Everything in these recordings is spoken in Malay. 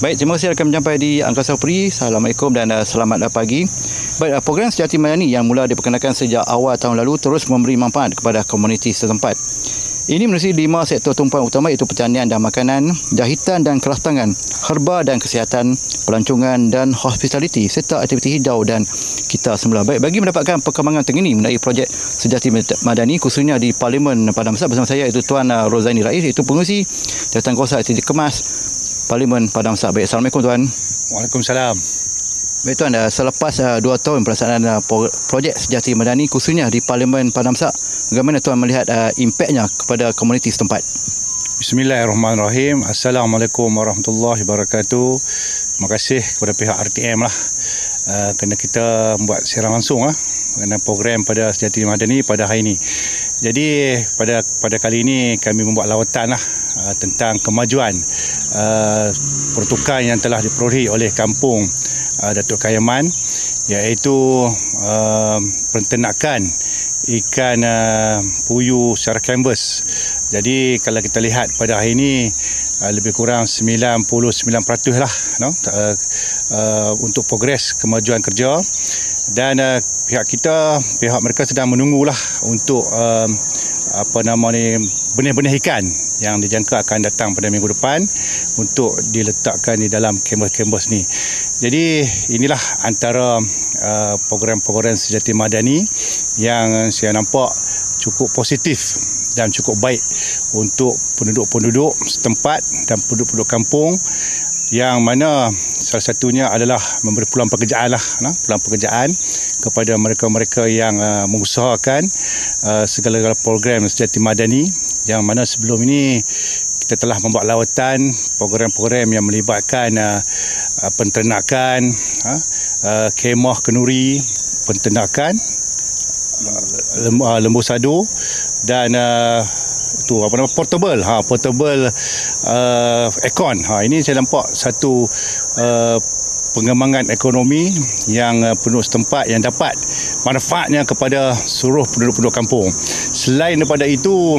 Baik, terima kasih rakan menjampai di Angkasa Puri. Assalamualaikum dan selamat pagi. Baik, program Sejati Madani yang mula diperkenalkan sejak awal tahun lalu terus memberi manfaat kepada komuniti setempat. Ini menerusi 5 sektor tumpuan utama iaitu pertanian dan makanan, jahitan dan kraftangan, herba dan kesihatan, pelancongan dan hospitality serta aktiviti hijau dan kita semula. Baik, bagi mendapatkan perkembangan terkini mengenai projek Sejati Madani khususnya di Parlimen Padang Besar, bersama saya iaitu Tuan Rozaini Rais, iaitu pengurusi Jawatankuasa Aktiviti Kemas Parlimen Padang Besar. Baik, Assalamualaikum Tuan. Waalaikumsalam. Baik Tuan, selepas 2 tahun pelaksanaan projek Sejati Madani khususnya di Parlimen Padang Besar, bagaimana Tuan melihat impaknya kepada komuniti setempat? Bismillahirrahmanirrahim. Assalamualaikum warahmatullahi wabarakatuh. Terima kasih kepada pihak RTM lah kerana kita membuat siaran langsung mengenai program pada Sejati Madani pada hari ini. Jadi pada kali ini kami membuat lawatan tentang kemajuan pertukaran yang telah diperolehi oleh kampung Datuk Kayaman, iaitu peternakan ikan puyuh secara canvas. Jadi kalau kita lihat pada hari ini lebih kurang 99% lah untuk progres kemajuan kerja, dan pihak mereka sedang menunggulah untuk benih-benih ikan yang dijangka akan datang pada minggu depan untuk diletakkan di dalam canvas ni. Jadi inilah antara program-program Sejati Madani yang saya nampak cukup positif dan cukup baik untuk penduduk-penduduk setempat dan penduduk-penduduk kampung, yang mana salah satunya adalah memberi peluang pekerjaan kepada mereka-mereka yang mengusahakan segala-gala program Sejati Madani, yang mana sebelum ini kita telah membuat lawatan program-program yang melibatkan penternakan, kemah kenuri, penternakan lembu sado dan portable aircon. Ini saya nampak satu pengembangan ekonomi yang penduduk setempat yang dapat manfaatnya kepada seluruh penduduk-penduduk kampung. Selain daripada itu,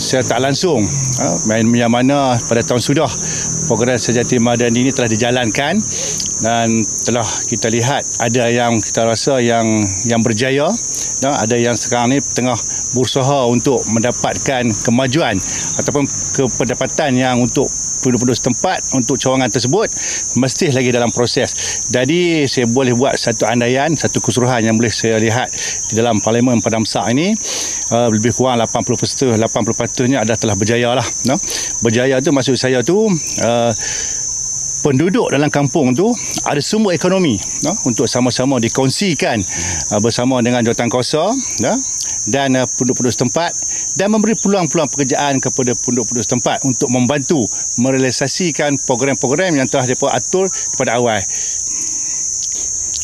secara tak langsung yang mana pada tahun sudah program Sejati Madani ini telah dijalankan, dan telah kita lihat ada yang kita rasa yang berjaya, ada yang sekarang ni tengah berusaha untuk mendapatkan kemajuan ataupun pendapatan yang untuk penduduk-penduduk setempat untuk cawangan tersebut mesti lagi dalam proses. Jadi saya boleh buat satu andaian, satu keseluruhan yang boleh saya lihat di dalam Parlimen Padang Besar ini, lebih kurang 80%-nya adalah telah berjaya lah. Berjaya tu maksud saya tu penduduk dalam kampung tu ada sumber ekonomi untuk sama-sama dikongsikan bersama dengan jawatankuasa dan penduduk-penduduk setempat, dan memberi peluang-peluang pekerjaan kepada penduduk-penduduk setempat untuk membantu merealisasikan program-program yang telah mereka atur daripada awal.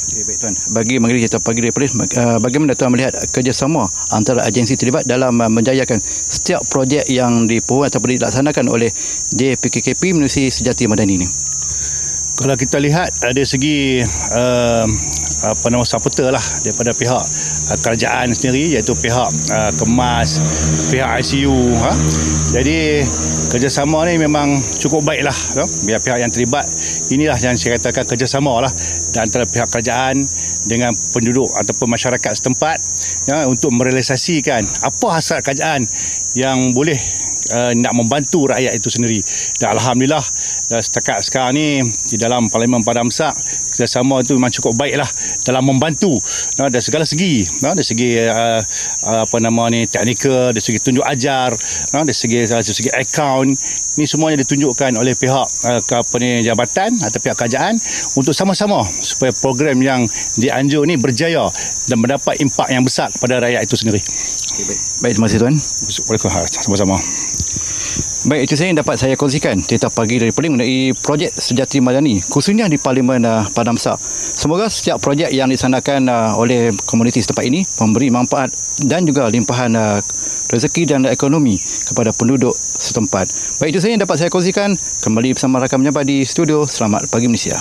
Okay, baik Tuan, bagi mengakhiri kita pagi dari Perlis, bagaimana Tuan melihat kerjasama antara agensi terlibat dalam menjayakan setiap projek yang diperlukan ataupun dilaksanakan oleh JPKKP menerusi Sejati Madani ini? Kalau kita lihat dari segi supporter lah daripada pihak kerajaan sendiri, iaitu pihak Kemas, pihak ICU. Jadi kerjasama ni memang cukup baik lah. Pihak yang terlibat, inilah yang saya katakan kerjasama lah antara pihak kerajaan dengan penduduk ataupun masyarakat setempat untuk merealisasikan apa hasrat kerajaan yang boleh nak membantu rakyat itu sendiri. Dan Alhamdulillah setakat sekarang ni di dalam Parlimen Padang Besar, kerjasama itu memang cukup baik lah dalam membantu dari segala segi, dari segi teknikal, dari segi tunjuk ajar, dari segi akaun. Ini semuanya ditunjukkan oleh pihak jabatan atau pihak kerajaan untuk sama-sama supaya program yang dianjur ini berjaya dan mendapat impak yang besar kepada rakyat itu sendiri. Okay, baik, terima kasih Tuan. Waalaikumsalam. Sama-sama. Baik, itu saya yang dapat saya kongsikan cerita pagi dari Perlis mengenai projek Sejati Madani khususnya di Parlimen Padang Besar. Semoga setiap projek yang dilaksanakan oleh komuniti setempat ini memberi manfaat dan juga limpahan rezeki dan ekonomi kepada penduduk setempat. Baik, itu saya yang dapat saya kongsikan. Kembali bersama rakan menyampai di studio. Selamat pagi Malaysia.